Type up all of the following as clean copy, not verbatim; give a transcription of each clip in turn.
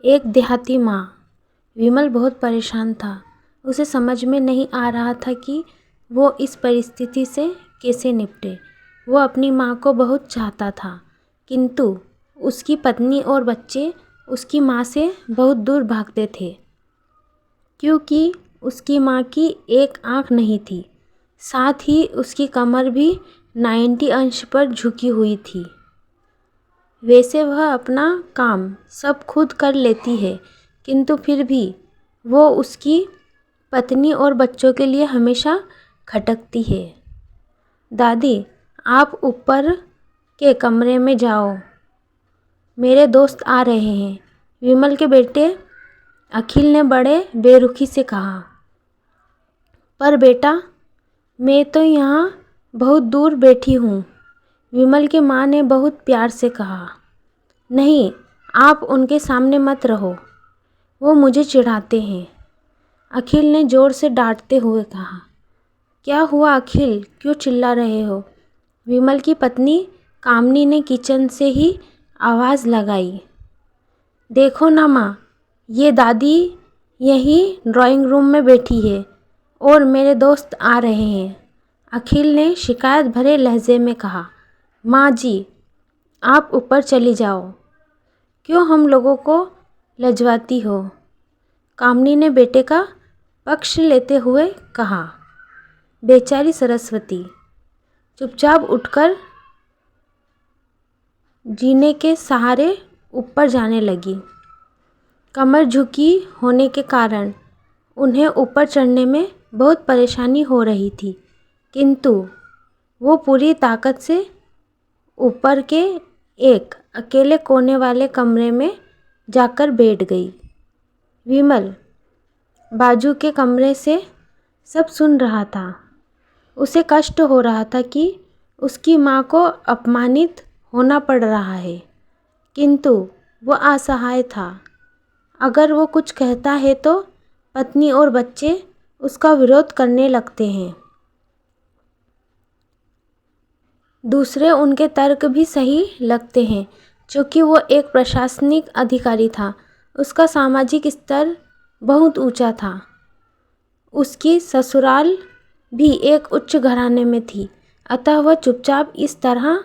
एक देहाती माँ। विमल बहुत परेशान था। उसे समझ में नहीं आ रहा था कि वो इस परिस्थिति से कैसे निपटे। वो अपनी माँ को बहुत चाहता था, किंतु उसकी पत्नी और बच्चे उसकी माँ से बहुत दूर भागते थे, क्योंकि उसकी माँ की एक आँख नहीं थी, साथ ही उसकी कमर भी 90 अंश पर झुकी हुई थी। वैसे वह अपना काम सब खुद कर लेती है, किंतु फिर भी वो उसकी पत्नी और बच्चों के लिए हमेशा खटकती है। दादी, आप ऊपर के कमरे में जाओ, मेरे दोस्त आ रहे हैं, विमल के बेटे अखिल ने बड़े बेरुखी से कहा। पर बेटा, मैं तो यहाँ बहुत दूर बैठी हूँ, विमल की माँ ने बहुत प्यार से कहा। नहीं, आप उनके सामने मत रहो, वो मुझे चिढ़ाते हैं, अखिल ने ज़ोर से डांटते हुए कहा। क्या हुआ अखिल, क्यों चिल्ला रहे हो? विमल की पत्नी कामनी ने किचन से ही आवाज़ लगाई। देखो ना माँ, ये दादी यही ड्राइंग रूम में बैठी है और मेरे दोस्त आ रहे हैं, अखिल ने शिकायत भरे लहजे में कहा। माँ जी, आप ऊपर चली जाओ, क्यों हम लोगों को लजवाती हो? कामनी ने बेटे का पक्ष लेते हुए कहा। बेचारी सरस्वती चुपचाप उठकर जीने के सहारे ऊपर जाने लगी। कमर झुकी होने के कारण उन्हें ऊपर चढ़ने में बहुत परेशानी हो रही थी, किंतु वो पूरी ताकत से ऊपर के एक अकेले कोने वाले कमरे में जाकर बैठ गई। विमल बाजू के कमरे से सब सुन रहा था। उसे कष्ट हो रहा था कि उसकी माँ को अपमानित होना पड़ रहा है, किंतु वो असहाय था। अगर वो कुछ कहता है तो पत्नी और बच्चे उसका विरोध करने लगते हैं। दूसरे उनके तर्क भी सही लगते हैं, क्योंकि वो एक प्रशासनिक अधिकारी था। उसका सामाजिक स्तर बहुत ऊंचा था। उसकी ससुराल भी एक उच्च घराने में थी, अतः वह चुपचाप इस तरह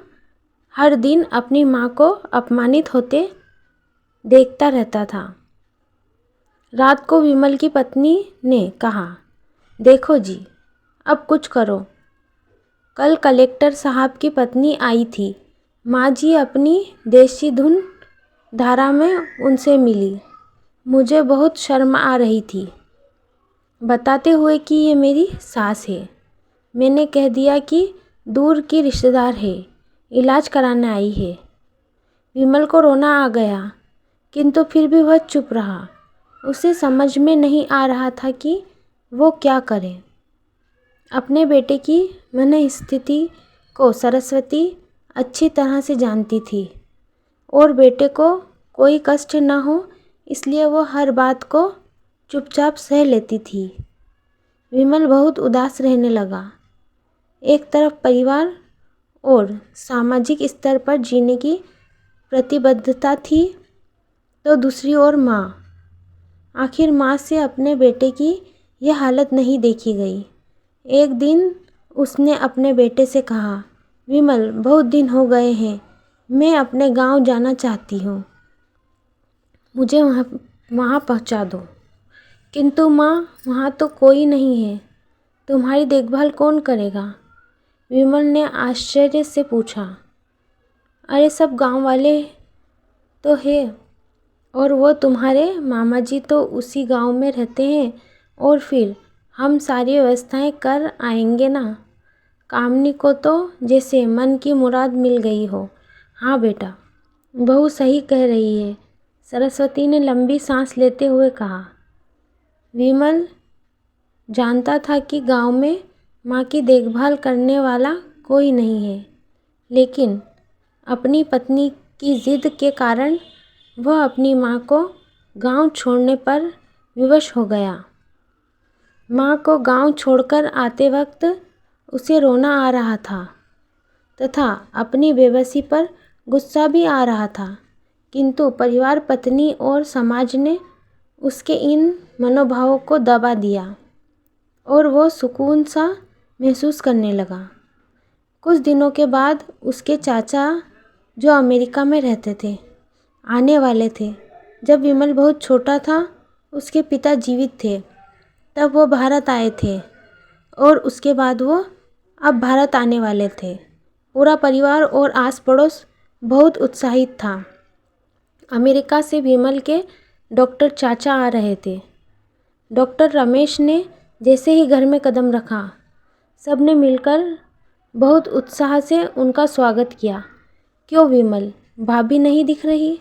हर दिन अपनी माँ को अपमानित होते देखता रहता था। रात को विमल की पत्नी ने कहा, देखो जी, अब कुछ करो। कल कलेक्टर साहब की पत्नी आई थी, माँ जी अपनी देशी धुन धारा में उनसे मिली। मुझे बहुत शर्म आ रही थी, बताते हुए कि ये मेरी सास है। मैंने कह दिया कि दूर की रिश्तेदार है, इलाज कराने आई है। विमल को रोना आ गया, किंतु फिर भी वह चुप रहा। उसे समझ में नहीं आ रहा था कि वो क्या करे। अपने बेटे की मनस्थिति को सरस्वती अच्छी तरह से जानती थी और बेटे को कोई कष्ट न हो, इसलिए वो हर बात को चुपचाप सह लेती थी। विमल बहुत उदास रहने लगा। एक तरफ परिवार और सामाजिक स्तर पर जीने की प्रतिबद्धता थी, तो दूसरी ओर माँ। आखिर माँ से अपने बेटे की यह हालत नहीं देखी गई। एक दिन उसने अपने बेटे से कहा, विमल, बहुत दिन हो गए हैं, मैं अपने गांव जाना चाहती हूँ, मुझे वहाँ पहुँचा दो। किंतु माँ, वहाँ तो कोई नहीं है, तुम्हारी देखभाल कौन करेगा? विमल ने आश्चर्य से पूछा। अरे सब गांव वाले तो है, और वो तुम्हारे मामा जी तो उसी गांव में रहते हैं, और फिर हम सारी व्यवस्थाएं कर आएंगे ना। कामनी को तो जैसे मन की मुराद मिल गई हो। हाँ बेटा, बहू सही कह रही है, सरस्वती ने लंबी सांस लेते हुए कहा। विमल जानता था कि गांव में माँ की देखभाल करने वाला कोई नहीं है, लेकिन अपनी पत्नी की जिद के कारण वह अपनी माँ को गांव छोड़ने पर विवश हो गया। माँ को गांव छोड़कर आते वक्त उसे रोना आ रहा था तथा अपनी बेबसी पर गुस्सा भी आ रहा था, किंतु परिवार, पत्नी और समाज ने उसके इन मनोभावों को दबा दिया और वो सुकून सा महसूस करने लगा। कुछ दिनों के बाद उसके चाचा, जो अमेरिका में रहते थे, आने वाले थे। जब विमल बहुत छोटा था, उसके पिता जीवित थे, तब वो भारत आए थे और उसके बाद वो अब भारत आने वाले थे। पूरा परिवार और आस पड़ोस बहुत उत्साहित था। अमेरिका से विमल के डॉक्टर चाचा आ रहे थे। डॉक्टर रमेश ने जैसे ही घर में कदम रखा, सब ने मिलकर बहुत उत्साह से उनका स्वागत किया। क्यों विमल, भाभी नहीं दिख रही,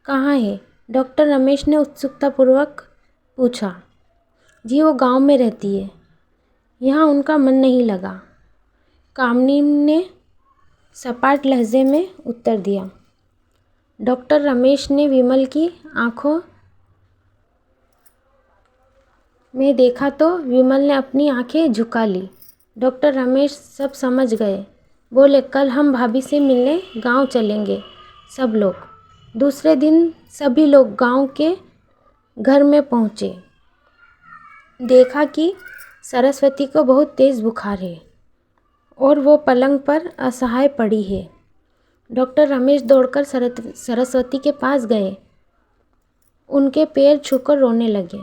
कहाँ है? डॉक्टर रमेश ने उत्सुकतापूर्वक पूछा। जी, वो गांव में रहती है, यहाँ उनका मन नहीं लगा, कामनी ने सपाट लहजे में उत्तर दिया। डॉक्टर रमेश ने विमल की आंखों में देखा तो विमल ने अपनी आंखें झुका ली। डॉक्टर रमेश सब समझ गए। बोले, कल हम भाभी से मिलने गांव चलेंगे सब लोग। दूसरे दिन सभी लोग गांव के घर में पहुँचे। देखा कि सरस्वती को बहुत तेज़ बुखार है और वो पलंग पर असहाय पड़ी है। डॉक्टर रमेश दौड़कर सरस्वती के पास गए, उनके पैर छूकर रोने लगे।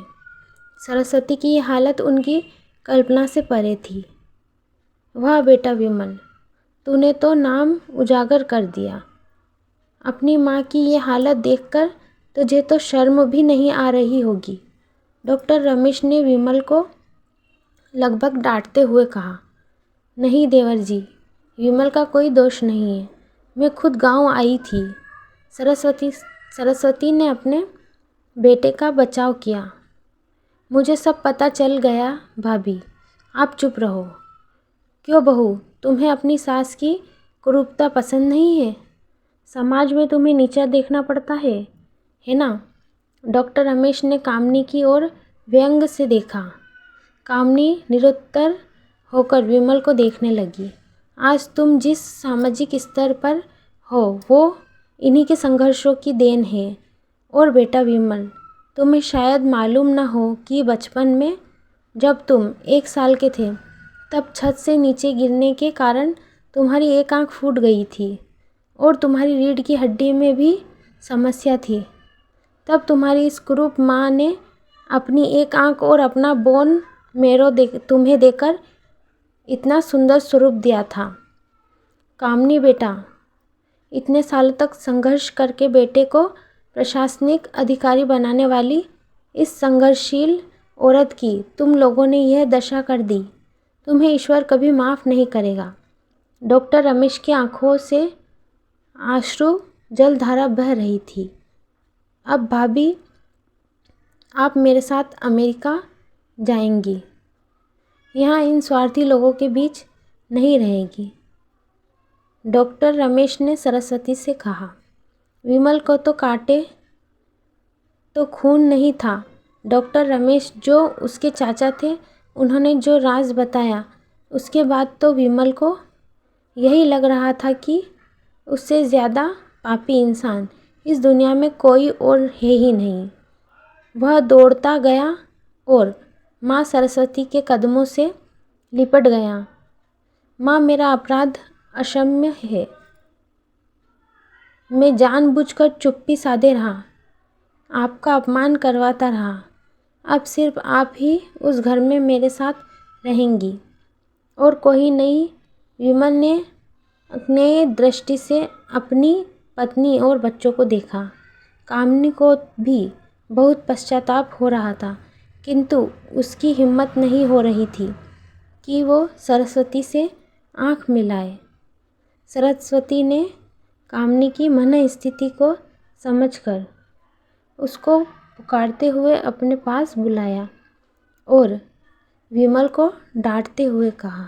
सरस्वती की ये हालत उनकी कल्पना से परे थी। वाह बेटा विमल, तूने तो नाम उजागर कर दिया। अपनी माँ की ये हालत देखकर तुझे तो शर्म भी नहीं आ रही होगी। डॉक्टर रमेश ने विमल को लगभग डांटते हुए कहा। नहीं देवर जी, विमल का कोई दोष नहीं है, मैं खुद गांव आई थी। सरस्वती ने अपने बेटे का बचाव किया। मुझे सब पता चल गया भाभी, आप चुप रहो। क्यों बहू, तुम्हें अपनी सास की कुरूपता पसंद नहीं है? समाज में तुम्हें नीचा देखना पड़ता है ना? डॉक्टर रमेश ने कामनी की ओर व्यंग से देखा। कामनी निरुत्तर होकर विमल को देखने लगी। आज तुम जिस सामाजिक स्तर पर हो वो इन्हीं के संघर्षों की देन है। और बेटा विमल, तुम्हें शायद मालूम न हो कि बचपन में जब तुम 1 साल के थे, तब छत से नीचे गिरने के कारण तुम्हारी एक आंख फूट गई थी और तुम्हारी रीढ़ की हड्डी में भी समस्या थी। तब तुम्हारी इस कुरूप माँ ने अपनी एक आंख और अपना बोन मेरो तुम्हें देकर इतना सुंदर स्वरूप दिया था। कामनी बेटा, इतने सालों तक संघर्ष करके बेटे को प्रशासनिक अधिकारी बनाने वाली इस संघर्षशील औरत की तुम लोगों ने यह दशा कर दी। तुम्हें ईश्वर कभी माफ़ नहीं करेगा। डॉक्टर रमेश की आंखों से आंसू जलधारा बह रही थी। अब भाभी, आप मेरे साथ अमेरिका जाएंगी, यहाँ इन स्वार्थी लोगों के बीच नहीं रहेगी। डॉक्टर रमेश ने सरस्वती से कहा। विमल को तो काटे तो खून नहीं था। डॉक्टर रमेश जो उसके चाचा थे, उन्होंने जो राज बताया, उसके बाद तो विमल को यही लग रहा था कि उससे ज़्यादा पापी इंसान इस दुनिया में कोई और है ही नहीं। वह दौड़ता गया और माँ सरस्वती के कदमों से लिपट गया। माँ, मेरा अपराध अक्षम्य है। मैं जानबूझकर चुप्पी साधे रहा, आपका अपमान करवाता रहा। अब सिर्फ आप ही उस घर में मेरे साथ रहेंगी और कोई नहीं। विमल ने अपने दृष्टि से अपनी पत्नी और बच्चों को देखा। कामनी को भी बहुत पश्चाताप हो रहा था, किंतु उसकी हिम्मत नहीं हो रही थी कि वो सरस्वती से आंख मिलाए। सरस्वती ने कामनी की मन स्थिति को समझकर उसको पुकारते हुए अपने पास बुलाया और विमल को डांटते हुए कहा,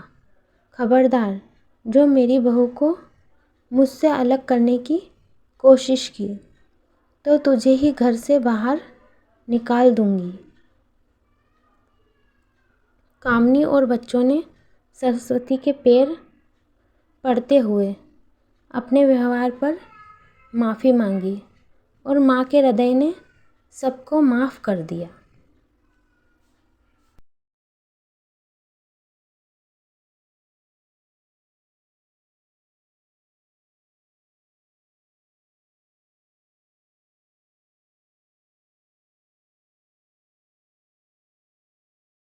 खबरदार, जो मेरी बहू को मुझसे अलग करने की कोशिश की तो तुझे ही घर से बाहर निकाल दूंगी। कामनी और बच्चों ने सरस्वती के पैर पड़ते हुए अपने व्यवहार पर माफ़ी मांगी। और माँ के हृदय ने सबको माफ़ कर दिया।